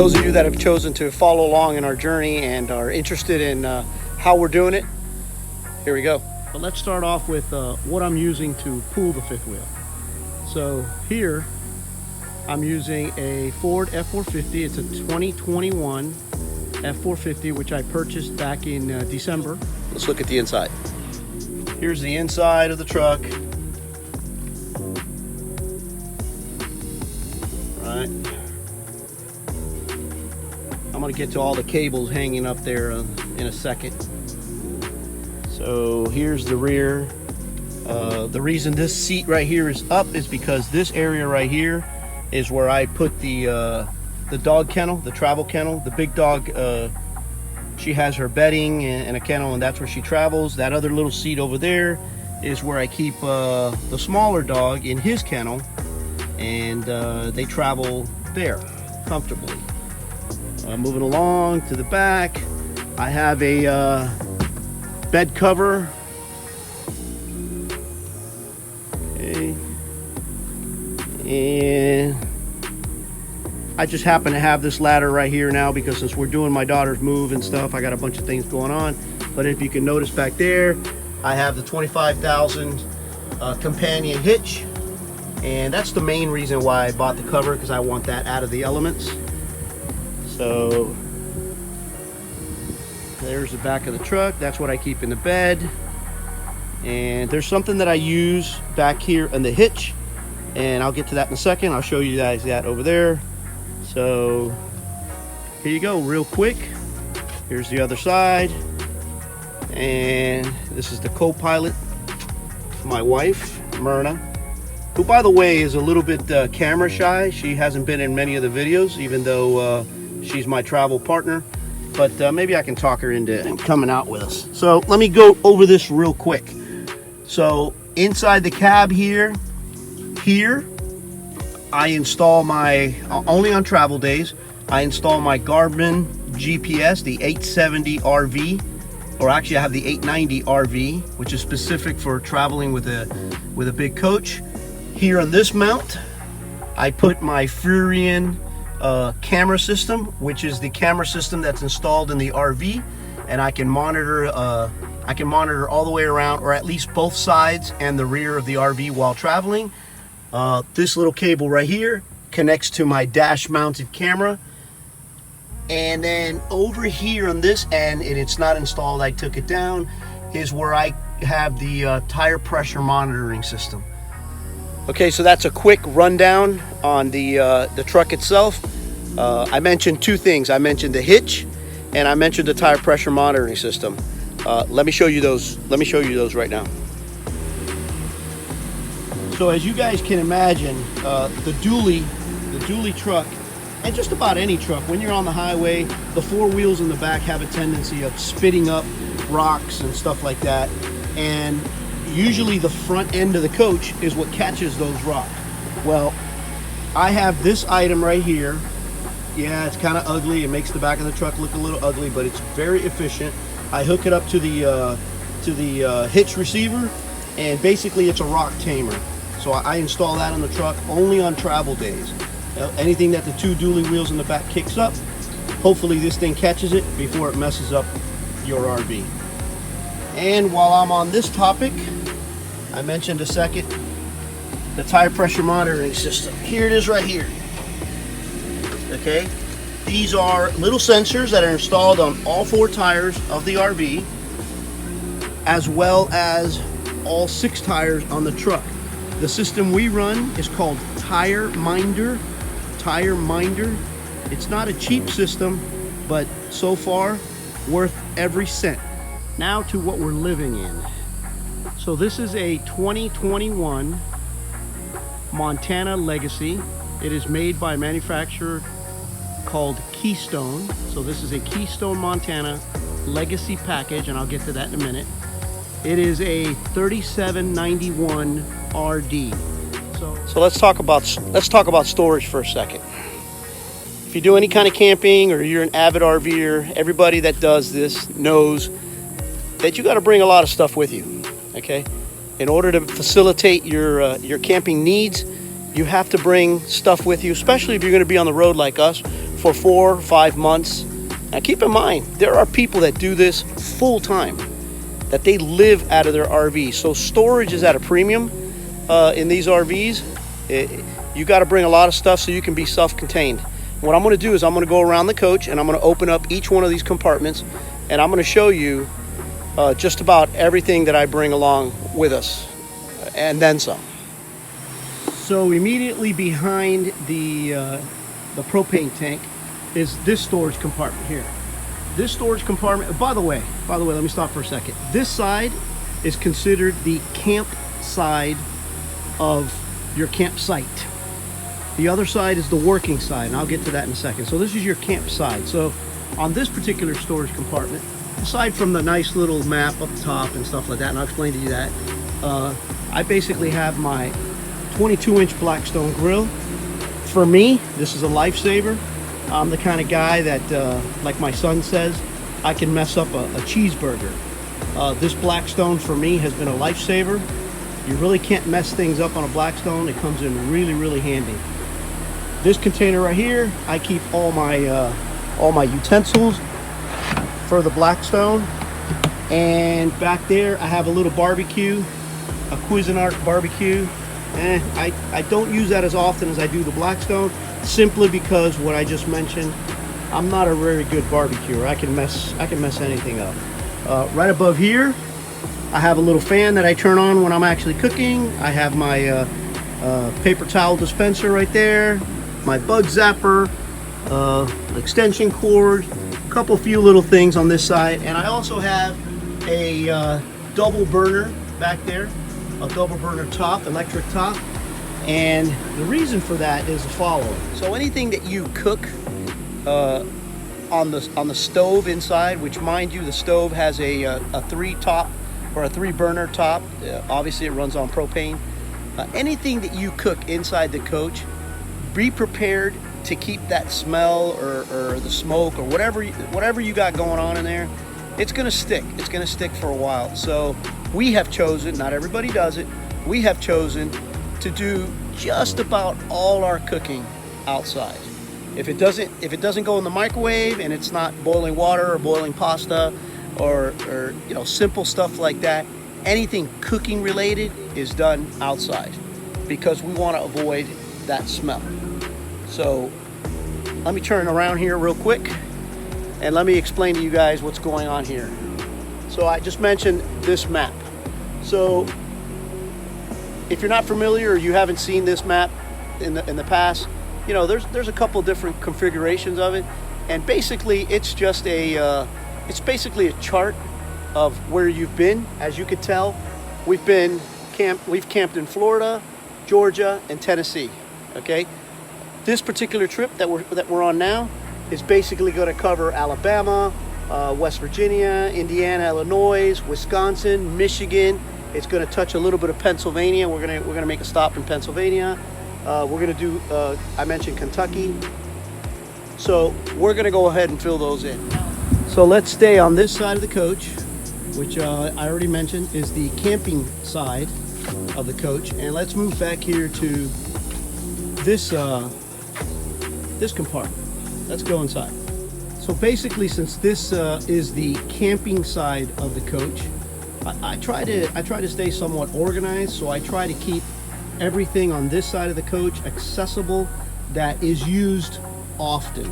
those of you that have chosen to follow along in our journey and are interested in how we're doing it, here we go. But let's start off with what I'm using to pull the fifth wheel. So here I'm using a Ford F450. It's a 2021 F450, which I purchased back in December. Let's look at the inside. Here's the inside of the truck. Right. I'm going to get to all the cables hanging up there in a second. So here's the rear. The reason this seat right here is up is because this area right here is where I put the dog kennel, the travel kennel. The big dog, she has her bedding and a kennel, and that's where she travels. That other little seat over there is where I keep the smaller dog in his kennel, and they travel there comfortably. Moving along to the back, I have a bed cover. Okay. And I just happen to have this ladder right here now because since we're doing my daughter's move and stuff, I got a bunch of things going on. But if you can notice back there, I have the 25,000 companion hitch, and that's the main reason why I bought the cover, because I want that out of the elements. So there's the back of the truck. That's what I keep in the bed. And there's something that I use back here in the hitch, and I'll get to that in a second. I'll show you guys that over there. So here you go, real quick. Here's the other side, and this is the co-pilot, my wife Myrna, who by the way is a little bit camera shy. She hasn't been in many of the videos, even though she's my travel partner, but maybe I can talk her into coming out with us. So let me go over this real quick. So inside the cab here I install my, only on travel days, I install my Garmin GPS, the 870 RV, or actually I have the 890 RV, which is specific for traveling with a big coach. Here on this mount, I put my Furion camera system, which is the camera system that's installed in the RV, and I can monitor all the way around, or at least both sides and the rear of the RV while traveling. This little cable right here connects to my dash mounted camera, and then over here on this end, and it's not installed, I took it down, is where I have the tire pressure monitoring system. Okay, so that's a quick rundown on the truck itself. I mentioned two things. I mentioned the hitch, and I mentioned the tire pressure monitoring system. Let me show you those. Let me show you those right now. So as you guys can imagine, the dually truck, and just about any truck, when you're on the highway, the four wheels in the back have a tendency of spitting up rocks and stuff like that, and usually the front end of the coach is what catches those rocks. Well, I have this item right here. Yeah, it's kind of ugly. It makes the back of the truck look a little ugly, but it's very efficient. I hook it up to the hitch receiver, and basically it's a rock tamer. So I install that on the truck only on travel days. Anything that the two dually wheels in the back kicks up, hopefully this thing catches it before it messes up your RV. And while I'm on this topic, I mentioned a second, the tire pressure monitoring system. Here it is right here. Okay, these are little sensors that are installed on all four tires of the RV, as well as all six tires on the truck. The system we run is called Tire Minder. Tire Minder. It's not a cheap system, but so far worth every cent. Now to what we're living in. So this is a 2021 Montana Legacy. It is made by a manufacturer called Keystone. So this is a Keystone Montana Legacy package, and I'll get to that in a minute. It is a 3791 RD. So let's talk about storage for a second. If you do any kind of camping or you're an avid RVer, everybody that does this knows that you got to bring a lot of stuff with you. Okay, in order to facilitate your camping needs, you have to bring stuff with you, especially if you're going to be on the road like us for 4 or 5 months. Now keep in mind, there are people that do this full time, that they live out of their RV. So storage is at a premium in these RVs. You got to bring a lot of stuff so you can be self-contained. What I'm going to do is I'm going to go around the coach and I'm going to open up each one of these compartments, and I'm going to show you just about everything that I bring along with us, and then some. So immediately behind the propane tank is this storage compartment here. This storage compartment, by the way, let me stop for a second. This side is considered the camp side of your campsite. The other side is the working side, and I'll get to that in a second. So this is your camp side. So on this particular storage compartment, aside from the nice little map up top and stuff like that, and I'll explain to you that, I basically have my 22-inch Blackstone grill. For me, this is a lifesaver. I'm the kind of guy that, like my son says, I can mess up a cheeseburger. This Blackstone for me has been a lifesaver. You really can't mess things up on a Blackstone. It comes in really, really handy. This container right here, I keep all my utensils for the Blackstone. And back there, I have a little barbecue, a Cuisinart barbecue. I don't use that as often as I do the Blackstone, simply because what I just mentioned, I'm not a very good barbecuer. I can mess anything up. Right above here, I have a little fan that I turn on when I'm actually cooking. I have my paper towel dispenser right there, my bug zapper, extension cord, a few little things on this side, and I also have a double burner back there, a double burner top, electric top. And the reason for that is the following. So anything that you cook on the stove inside, which, mind you, the stove has a 3-top or a 3-burner top. Obviously it runs on propane. Anything that you cook inside the coach, be prepared to keep that smell or the smoke or whatever you got going on in there. It's gonna stick. It's gonna stick for a while. So we have chosen, not everybody does it, we have chosen to do just about all our cooking outside. If it doesn't go in the microwave and it's not boiling water or boiling pasta or simple stuff like that, anything cooking related is done outside because we want to avoid that smell. So let me turn around here real quick and let me explain to you guys what's going on here. So I just mentioned this map. So if you're not familiar or you haven't seen this map in the past, there's a couple different configurations of it, and basically it's just it's basically a chart of where you've been. As you could tell, we've camped in Florida, Georgia, and Tennessee. Okay, this particular trip that we're on now is basically going to cover Alabama, West Virginia, Indiana, Illinois, Wisconsin, Michigan. It's going to touch a little bit of Pennsylvania. We're gonna make a stop in Pennsylvania. We're going to do, I mentioned Kentucky. So we're going to go ahead and fill those in. So let's stay on this side of the coach, which I already mentioned is the camping side of the coach. And let's move back here to this compartment. Let's go inside. So basically, since this is the camping side of the coach, I try to stay somewhat organized. So I try to keep everything on this side of the coach accessible that is used often.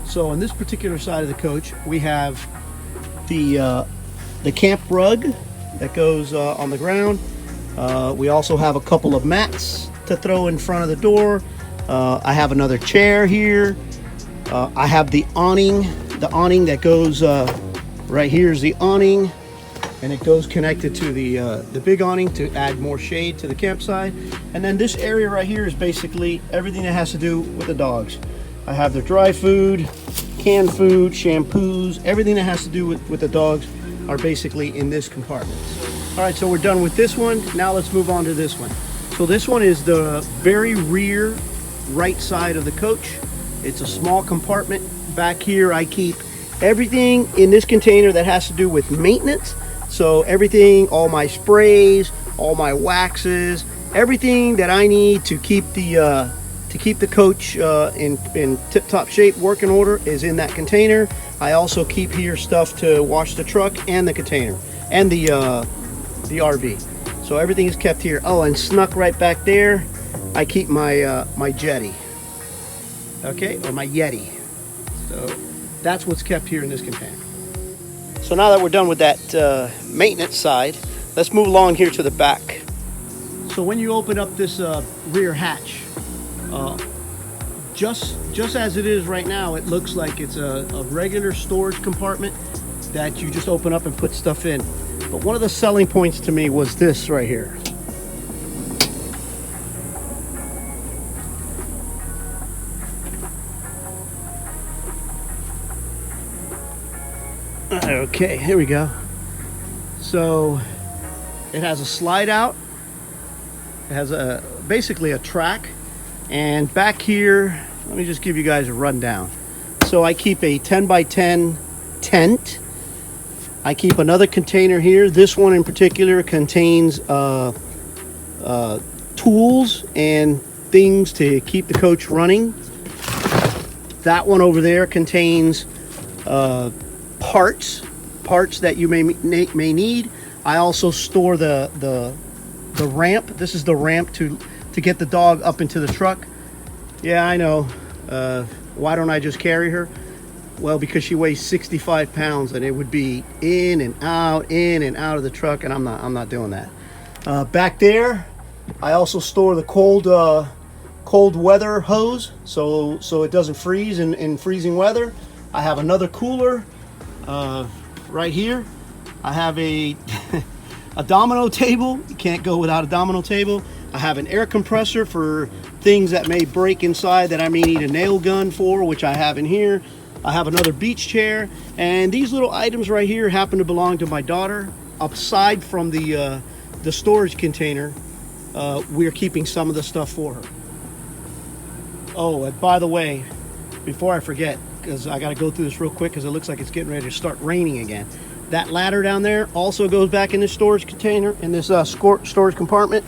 So on this particular side of the coach, we have the camp rug that goes on the ground. We also have a couple of mats to throw in front of the door. I have another chair here. I have the awning that goes right here is the awning, and it goes connected to the big awning to add more shade to the campsite. And then this area right here is basically everything that has to do with the dogs. I have their dry food, canned food, shampoos, everything that has to do with the dogs are basically in this compartment. All right, so we're done with this one. Now let's move on to this one. So this one is the very rear right side of the coach. It's a small compartment. Back here I keep everything in this container that has to do with maintenance. So everything, all my sprays, all my waxes, everything that I need to keep the to keep the coach in tip-top shape, working order, is in that container. I also keep here stuff to wash the truck and the container and the RV. So everything is kept here. Oh, and snuck right back there, I keep my my jetty, okay, or my Yeti. So that's what's kept here in this container. So now that we're done with that maintenance side, let's move along here to the back. So when you open up this rear hatch, just as it is right now, it looks like it's a regular storage compartment that you just open up and put stuff in. But one of the selling points to me was this right here. Okay, here we go. So it has a slide out. It has basically a track. And back here, let me just give you guys a rundown. So I keep a 10 by 10 tent. I keep another container here. This one in particular contains tools and things to keep the coach running. That one over there contains parts that you may need. I also store the ramp. This is the ramp to get the dog up into the truck. Yeah, I know. Why don't I just carry her? Well, because she weighs 65 pounds and it would be in and out of the truck, and I'm not doing that. Back there, I also store the cold weather hose, so it doesn't freeze in freezing weather. I have another cooler right here. I have a a domino table. You can't go without a domino table. I have an air compressor for things that may break inside that I may need a nail gun for, which I have in here. I have another beach chair, and these little items right here happen to belong to my daughter. Aside from the storage container, we're keeping some of the stuff for her. Oh, and by the way, before I forget, because I got to go through this real quick because it looks like it's getting ready to start raining again. That ladder down there also goes back in this storage container, in this storage compartment.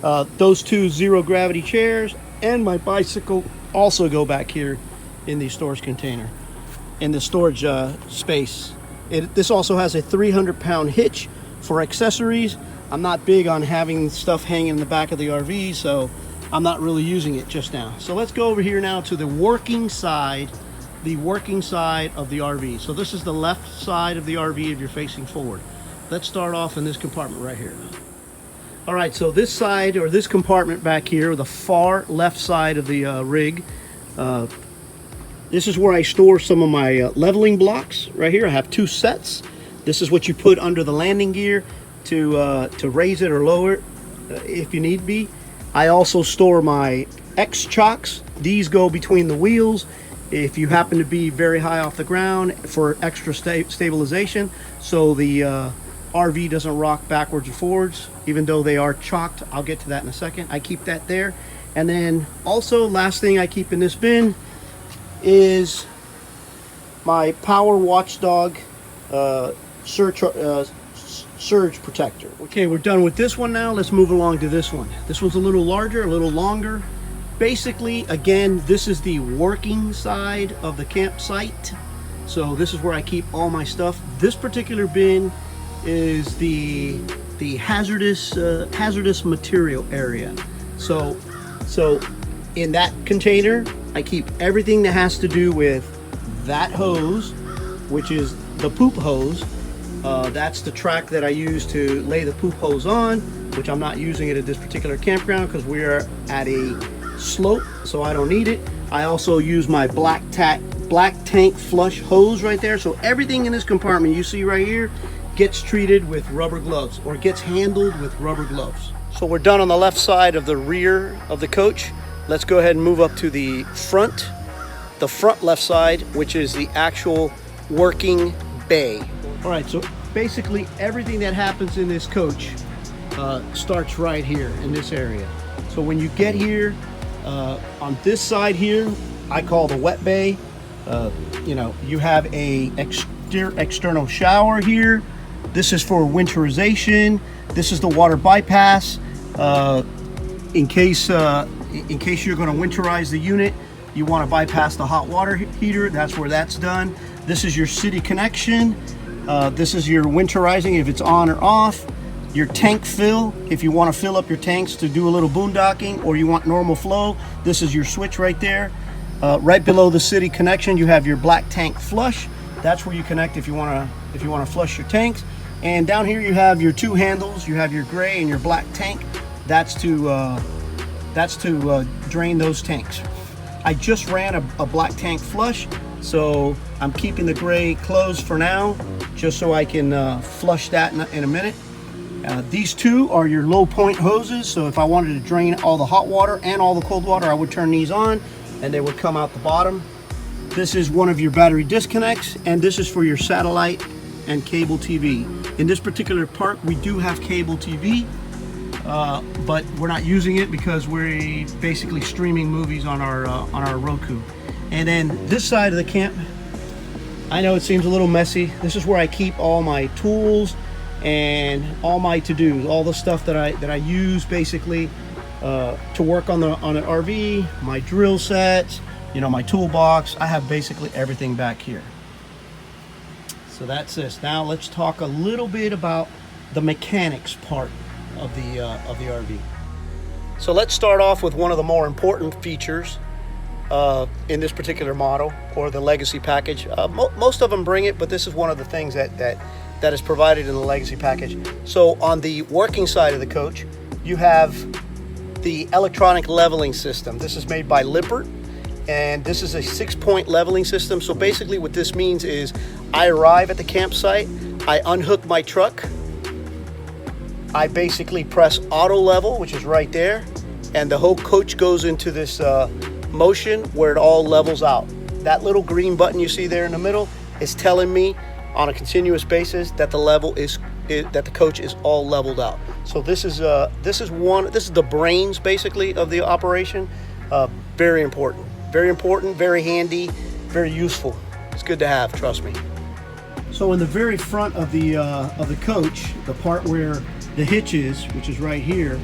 Those two zero gravity chairs and my bicycle also go back here in the storage container, in the storage space. This also has a 300-pound hitch for accessories. I'm not big on having stuff hanging in the back of the RV, so I'm not really using it just now. So let's go over here now to the working side of the RV. So this is the left side of the RV if you're facing forward. Let's start off in this compartment right here. All right, so this side, or this compartment back here, the far left side of the rig, this is where I store some of my leveling blocks right here. I have two sets. This is what you put under the landing gear to raise it or lower it if you need be. I also store my X chocks. These go between the wheels if you happen to be very high off the ground for extra stabilization, so the RV doesn't rock backwards or forwards, even though they are chalked. I'll get to that in a second. I keep that there. And then also, last thing I keep in this bin is my Power Watchdog surge protector. Okay, we're done with this one now. Let's move along to this one. This one's a little larger, a little longer. Basically, again, this is the working side of the campsite. So this is where I keep all my stuff. This particular bin is the hazardous material area. So in that container, I keep everything that has to do with that hose, which is the poop hose. That's the track that I use to lay the poop hose on, which I'm not using it at this particular campground because we are at a slope, so I don't need it. I also use my black tank flush hose right there. So everything in this compartment you see right here gets treated with rubber gloves, or gets handled with rubber gloves. So we're done on the left side of the rear of the coach. Let's go ahead and move up to the front left side, which is the actual working bay. All right, so basically everything that happens in this coach starts right here in this area. So when you get here, on this side here, I call the wet bay. You have a external shower here. This is for winterization. This is the water bypass. In case in case you're going to winterize the unit, you want to bypass the hot water heater. That's where that's done. This is your city connection. This is your winterizing if it's on or off. Your tank fill, if you want to fill up your tanks to do a little boondocking, or you want normal flow, this is your switch right there. Right below the city connection, you have your black tank flush. That's where you connect if you want to flush your tanks. And down here you have your two handles. You have your gray and your black tank. That's to drain those tanks. I just ran a black tank flush, so I'm keeping the gray closed for now, just so I can flush that in a minute. These two are your low point hoses, so if I wanted to drain all the hot water and all the cold water, I would turn these on and they would come out the bottom. This is one of your battery disconnects, and this is for your satellite and cable TV. In this particular park, we do have cable TV, but we're not using it because we're basically streaming movies on our Roku. And then this side of the camp, I know it seems a little messy. This is where I keep all my tools and all my to-dos, all the stuff that I use basically to work on an RV, my drill sets, my toolbox. I have basically everything back here. So that's this. Now let's talk a little bit about the mechanics part of the RV. So let's start off with one of the more important features in this particular model, or the Legacy package. Most of them bring it, but this is one of the things that is provided in the Legacy package. So on the working side of the coach, you have the electronic leveling system. This is made by Lippert, and this is a 6-point leveling system. So basically what this means is I arrive at the campsite, I unhook my truck, I basically press auto level, which is right there, and the whole coach goes into this motion where it all levels out. That little green button you see there in the middle is telling me on a continuous basis that the coach is all leveled out. So this is the brains basically of the operation. Very important, very handy, very useful. It's good to have, trust me. So in the very front of the coach, the part where the hitch is, which is right here,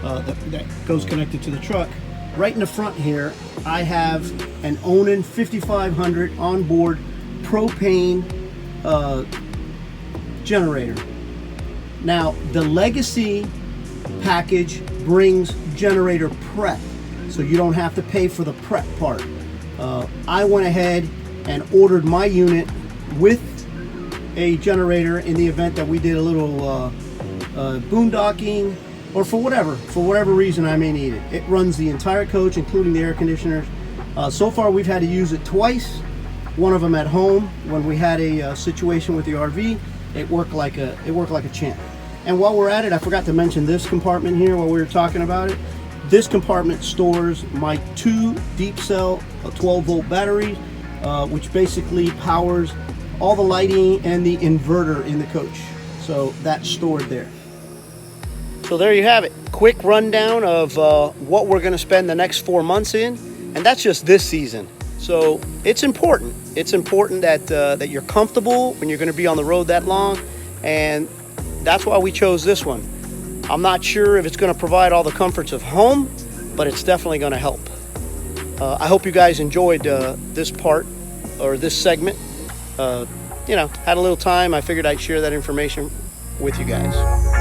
that goes connected to the truck, right in the front here, I have an Onan 5500 onboard propane generator. Now the Legacy package brings generator prep, so you don't have to pay for the prep part. I went ahead and ordered my unit with a generator in the event that we did a little boondocking, or for whatever reason I may need it. It runs the entire coach, including the air conditioners. So far we've had to use it twice. One of them at home when we had a situation with the RV. It worked like a champ. And while we're at it, I forgot to mention this compartment here while we were talking about it. This compartment stores my 2 deep cell 12-volt batteries, which basically powers all the lighting and the inverter in the coach. So that's stored there. So there you have it. Quick rundown of what we're going to spend the next 4 months in, and that's just this season. So it's important. It's important that you're comfortable when you're going to be on the road that long, and that's why we chose this one. I'm not sure if it's going to provide all the comforts of home, but it's definitely going to help. I hope you guys enjoyed this part, or this segment. Had a little time. I figured I'd share that information with you guys.